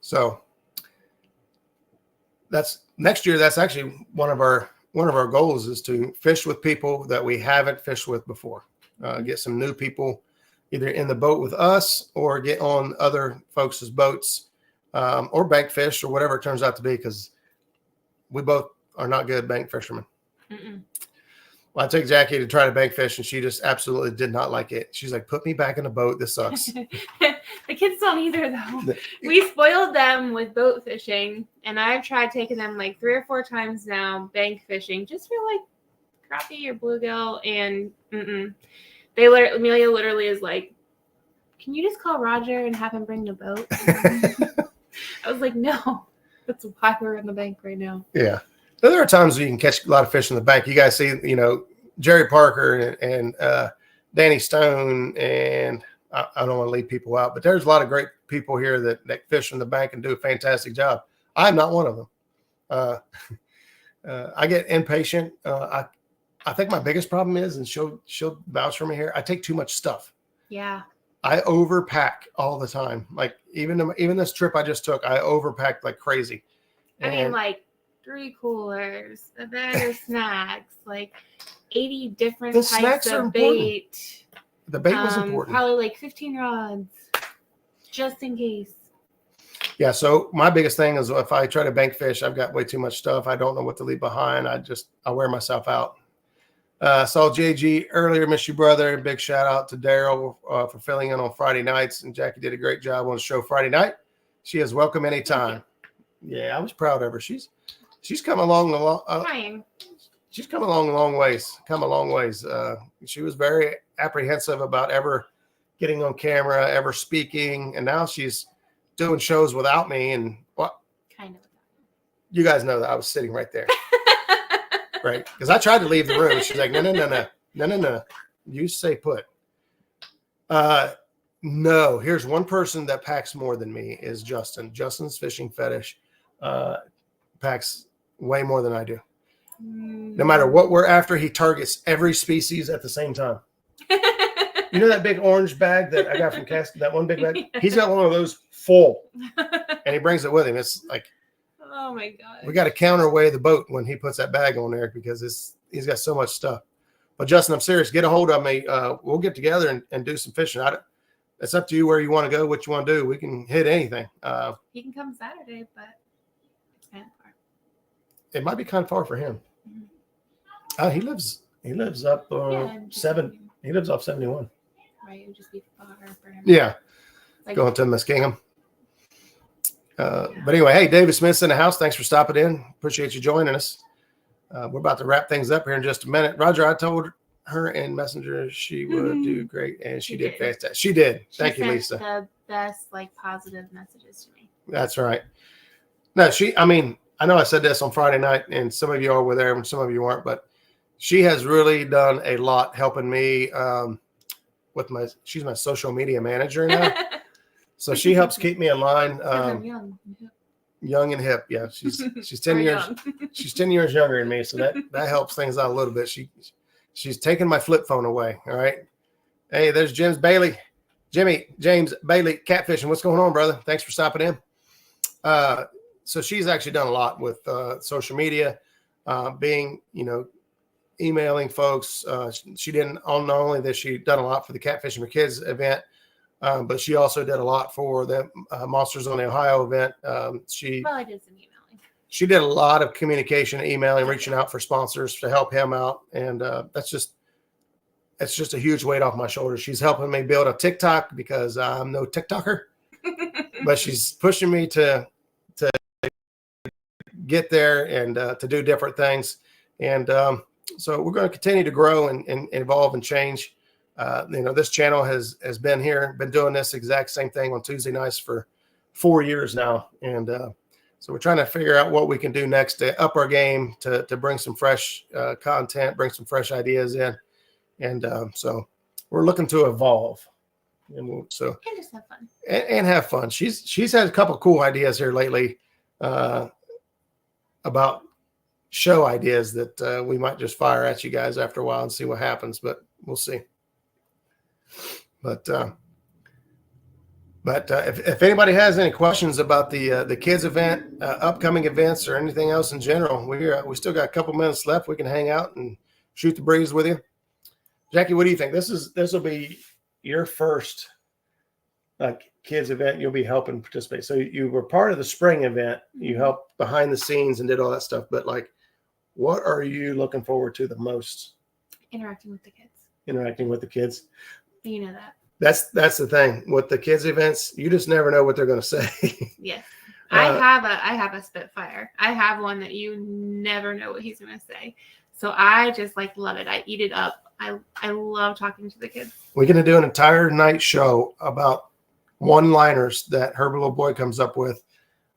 So that's next year. That's actually one of our goals is to fish with people that we haven't fished with before. Get some new people either in the boat with us or get on other folks' boats or bank fish or whatever it turns out to be, because we both are not good bank fishermen. Mm-mm. Well, I took Jackie to try to bank fish, and she just absolutely did not like it. She's like, "Put me back in the boat. This sucks." The kids don't either, though. We spoiled them with boat fishing, and I've tried taking them like 3 or 4 times now bank fishing, just for like crappie or bluegill, and Amelia literally is like, "Can you just call Roger and have him bring the boat?" I was like, "No, that's why we're in the bank right now." Yeah. There are times when you can catch a lot of fish in the bank. You guys see, Jerry Parker and Danny Stone, and I don't want to leave people out, but there's a lot of great people here that fish in the bank and do a fantastic job. I'm not one of them. I get impatient. I think my biggest problem is, and she'll vouch for me here, I take too much stuff. Yeah. I overpack all the time. Like even this trip I just took, I overpacked like crazy. I mean, like 3 coolers, a bag of snacks, like 80 different types of bait. The bait was important. Probably like 15 rods, just in case. Yeah, so my biggest thing is if I try to bank fish, I've got way too much stuff. I don't know what to leave behind. I wear myself out. Saw JG earlier, miss you, brother. Big shout out to Daryl for filling in on Friday nights. And Jackie did a great job on the show Friday night. She is welcome anytime. Yeah, I was proud of her. She's come along she's come along a long ways. She was very apprehensive about ever getting on camera, ever speaking, and now she's doing shows without me. And what? Kind of. You guys know that I was sitting right there. Right. Because I tried to leave the room. She's like, no. You stay put. No, here's one person that packs more than me is Justin. Justin's fishing fetish packs way more than I do. No matter what we're after, he targets every species at the same time. You know that big orange bag that I got from Casca, that one big bag? Yeah. He's got one of those full, and he brings it with him. It's like, oh my god, we got to counterweigh the boat when he puts that bag on there because he's got so much stuff. But Justin, I'm serious. Get a hold of me. We'll get together and do some fishing. It's up to you where you want to go, what you want to do. We can hit anything. He can come Saturday, but it's kind of far. It might be kind of far for him. He lives up He lives off 71. Right, it would just be far for him. Yeah, like, going to Muskingum. But anyway, hey, David Smith's in the house. Thanks for stopping in. Appreciate you joining us. We're about to wrap things up here in just a minute. Roger, I told her in Messenger she would do great, and she did fantastic. She did. Thank you, Lisa. The best, positive messages to me. That's right. No, I know I said this on Friday night, and some of you all were there, and some of you weren't, but she has really done a lot helping me she's my social media manager now. So she helps keep me in line. Young and hip. Yeah. She's 10 years. She's 10 years younger than me. So that helps things out a little bit. She's taking my flip phone away. All right. Hey, there's James Bailey, Katfishin. What's going on, brother? Thanks for stopping in. So she's actually done a lot with social media, emailing folks. She didn't not only that she done a lot for the Catfishing for Kids event, but she also did a lot for the Monsters on the Ohio event. I did some emailing. She did a lot of communication, emailing, reaching out for sponsors to help him out, and it's just a huge weight off my shoulders. She's helping me build a TikTok because I'm no TikToker, but she's pushing me to get there and to do different things, and so we're going to continue to grow and evolve and change. This channel has been doing this exact same thing on Tuesday nights for 4 years now. And so we're trying to figure out what we can do next to up our game, to bring some fresh content, bring some fresh ideas in. And so we're looking to evolve. And just have fun. And have fun. She's had a couple of cool ideas here lately about show ideas that we might just fire at you guys after a while and see what happens, but we'll see. But if anybody has any questions about the kids event, upcoming events, or anything else in general, we still got a couple minutes left. We can hang out and shoot the breeze with you. Jackie, what do you think? This will be your first kids event. You'll be helping participate. So you were part of the spring event. You helped behind the scenes and did all that stuff. But what are you looking forward to the most? Interacting with the kids. Interacting with the kids. You know that. That's the thing with the kids events. You just never know what they're going to say. Yes. I have a Spitfire. I have one that you never know what he's going to say. So I just love it. I eat it up. I love talking to the kids. We're going to do an entire night show about one-liners that Herbie Little Boy comes up with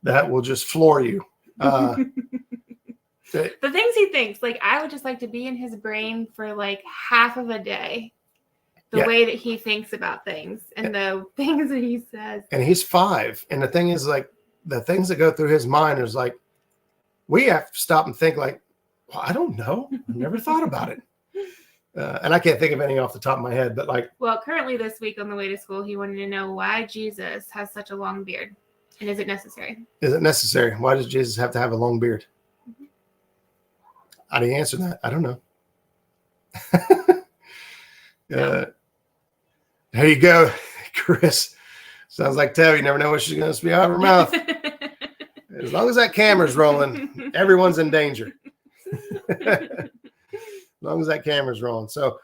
that will just floor you. The things he thinks, I would just like to be in his brain for half of a day. The way that he thinks about things and the things that he says. And he's 5. And the thing is, the things that go through his mind is we have to stop and think well, I don't know. I never thought about it. And I can't think of any off the top of my head, but well, currently this week on the way to school, he wanted to know why Jesus has such a long beard. And is it necessary? Is it necessary? Why does Jesus have to have a long beard? How do you answer that? I don't know. There you go, Chris. Sounds like Tab. You never know what she's going to speak out of her mouth. As long as that camera's rolling, everyone's in danger. As long as that camera's rolling. So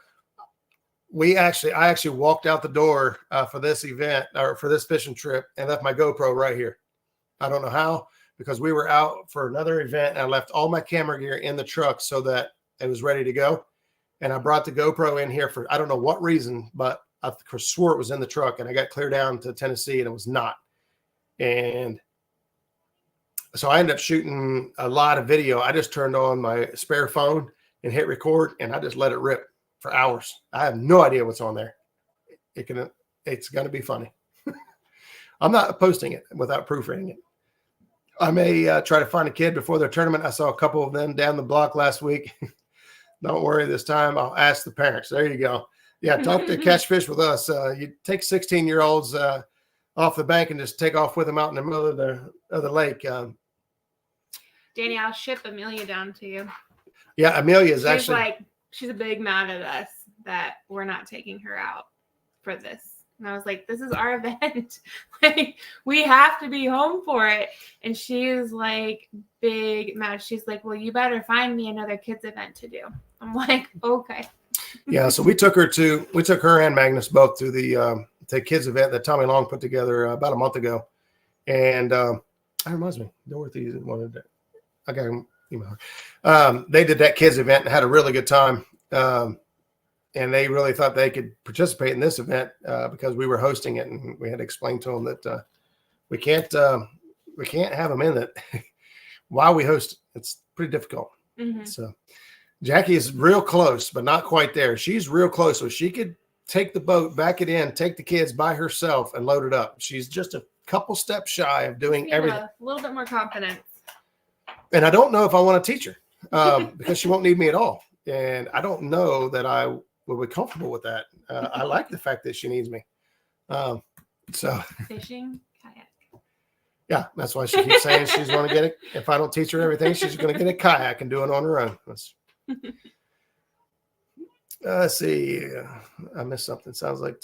I actually walked out the door for this event or for this fishing trip and left my GoPro right here. I don't know how, because we were out for another event and I left all my camera gear in the truck so that it was ready to go. And I brought the GoPro in here for, I don't know what reason, but I swore it was in the truck, and I got clear down to Tennessee and it was not. And so I ended up shooting a lot of video. I just turned on my spare phone and hit record, and I just let it rip for hours. I have no idea what's on there. It's going to be funny. I'm not posting it without proofreading it. I may try to find a kid before their tournament. I saw a couple of them down the block last week. Don't worry, this time I'll ask the parents. There you go. Yeah, talk to Catfish with us. You take 16-year-olds off the bank and just take off with them out in the middle of the lake. Danny, I'll ship Amelia down to you. Yeah, Amelia is actually she's a big mad at us that we're not taking her out for this. And I was like, this is our event. Like, we have to be home for it. And she is like big mad. She's like, well, you better find me another kids event to do. I'm like, okay. Yeah, so we took her and Magnus both to the kids event that Tommy Long put together about a month ago. And that reminds me, Dorothy wanted that. I got him email her. They did that kids event and had a really good time. And they really thought they could participate in this event because we were hosting it, and we had to explain to them that we can't have them in it while we host. It's pretty difficult. Mm-hmm. So Jackie is real close, but not quite there. She's real close, so she could take the boat, back it in, take the kids by herself, and load it up. She's just a couple steps shy of doing everything. A little bit more confidence. And I don't know if I want to teach her because she won't need me at all. And I don't know that I will be comfortable with that. I like the fact that she needs me. So fishing, kayak. Yeah, that's why she keeps saying she's going to get it. If I don't teach her everything, she's going to get a kayak and do it on her own. Let's see. I missed something. Sounds like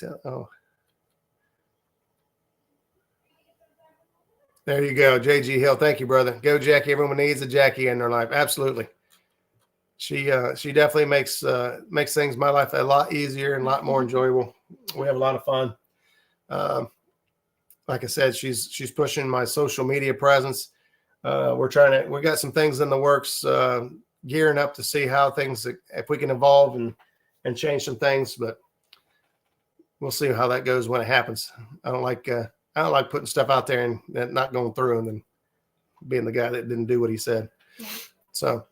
there you go, JG Hill. Thank you, brother. Go, Jackie. Everyone needs a Jackie in their life. Absolutely. She definitely makes things in my life a lot easier and a lot more enjoyable. We have a lot of fun. Like I said, she's pushing my social media presence. We got some things in the works, gearing up to see how things, if we can evolve and change some things, but we'll see how that goes when it happens. I don't like putting stuff out there and not going through and then being the guy that didn't do what he said. Yeah. So,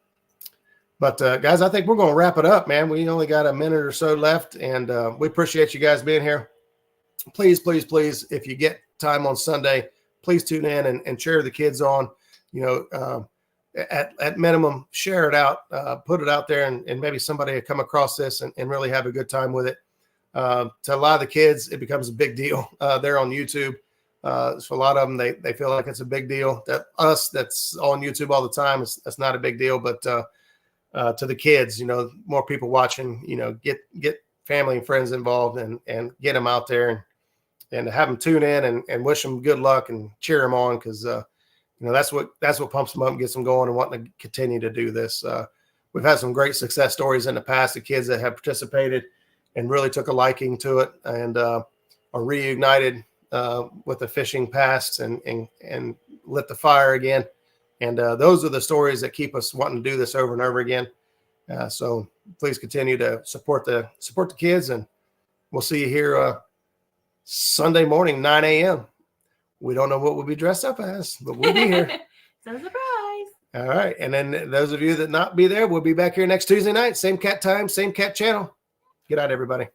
but guys, I think we're going to wrap it up, man. We only got a minute or so left, and we appreciate you guys being here. Please, please, please, if you get time on Sunday, please tune in and cheer the kids on. At minimum, share it out, put it out there, and maybe somebody will come across this and really have a good time with it. To a lot of the kids, it becomes a big deal. They're on YouTube. So a lot of them, they feel like it's a big deal. That us that's on YouTube all the time, that's not a big deal. But to the kids, more people watching, get family and friends involved and get them out there and have them tune in and wish them good luck and cheer them on. Cause that's what pumps them up and gets them going and wanting to continue to do this. We've had some great success stories in the past of kids that have participated and really took a liking to it and are reunited with the fishing past and lit the fire again. And those are the stories that keep us wanting to do this over and over again. So please continue to support the kids, and we'll see you here Sunday morning, 9 a.m. We don't know what we'll be dressed up as, but we'll be here. So surprise. All right. And then those of you that not be there, we'll be back here next Tuesday night. Same cat time, same cat channel. Good night, everybody.